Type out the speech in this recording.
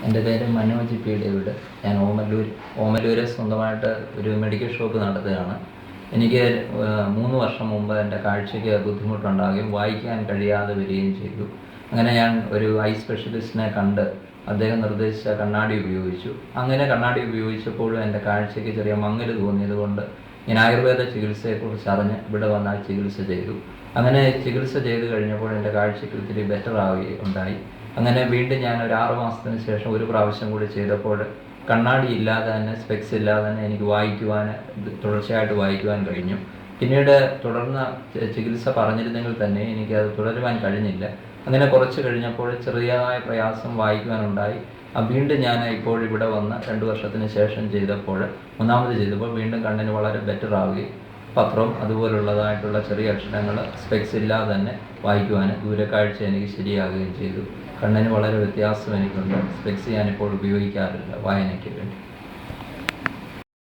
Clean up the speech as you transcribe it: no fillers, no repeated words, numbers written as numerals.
എൻ്റെ പേര് Manoj P David. ഞാൻ ഓമല്ലൂർ സ്വന്തമായിട്ട് ഒരു മെഡിക്കൽ ഷോപ്പ് നടത്തുകയാണ്. എനിക്ക് 3 വർഷം മുമ്പ് എൻ്റെ കാഴ്ചയ്ക്ക് ബുദ്ധിമുട്ടുണ്ടാകുകയും വായിക്കാൻ കഴിയാതെ വരികയും ചെയ്തു. അങ്ങനെ ഞാൻ ഒരു ഐ സ്പെഷ്യലിസ്റ്റിനെ കണ്ട് അദ്ദേഹം നിർദ്ദേശിച്ച കണ്ണാടി ഉപയോഗിച്ചു. അങ്ങനെ കണ്ണാടി ഉപയോഗിച്ചപ്പോഴും എൻ്റെ കാഴ്ചയ്ക്ക് ചെറിയ മങ്ങൽ തോന്നിയതുകൊണ്ട് ഞാൻ ആയുർവേദ ചികിത്സയെക്കുറിച്ച് അറിഞ്ഞ് ഇവിടെ വന്നാൽ ചികിത്സ ചെയ്തു. അങ്ങനെ ചികിത്സ ചെയ്ത് കഴിഞ്ഞപ്പോൾ എൻ്റെ കാഴ്ചയ്ക്ക് ഒത്തിരി ബെറ്റർ ആവുകയുണ്ടായി. അങ്ങനെ വീണ്ടും ഞാൻ ഒരു 6 മാസത്തിന് ശേഷം ഒരു പ്രാവശ്യം കൂടി ചെയ്തപ്പോൾ കണ്ണാടി ഇല്ലാതെ തന്നെ, സ്പെക്സ് ഇല്ലാതെ തന്നെ എനിക്ക് തുടർച്ചയായിട്ട് വായിക്കുവാൻ കഴിഞ്ഞു. പിന്നീട് തുടർന്ന് ചികിത്സ പറഞ്ഞിരുന്നെങ്കിൽ തന്നെ എനിക്കത് തുടരുവാൻ കഴിഞ്ഞില്ല. അങ്ങനെ കുറച്ച് കഴിഞ്ഞപ്പോൾ ചെറിയതായ പ്രയാസം വായിക്കുവാനുണ്ടായി. വീണ്ടും ഞാൻ ഇപ്പോൾ ഇവിടെ വന്ന് 2 വർഷത്തിന് ശേഷം ചെയ്തപ്പോൾ, 3ാമത് ചെയ്തപ്പോൾ വീണ്ടും കണ്ണിന് വളരെ ബെറ്റർ ആവുകയും പത്രം അതുപോലുള്ളതായിട്ടുള്ള ചെറിയ അക്ഷരങ്ങൾ സ്പെക്സ് ഇല്ലാതെ തന്നെ വായിക്കുവാൻ, ദൂരക്കാഴ്ച എനിക്ക് ശരിയാകുകയും ചെയ്തു. കണ്ണിന് വളരെ വ്യത്യാസം എനിക്കുണ്ട്. സ്പെക്സ് ഞാനിപ്പോൾ ഉപയോഗിക്കാറില്ല വായനയ്ക്ക് വേണ്ടി.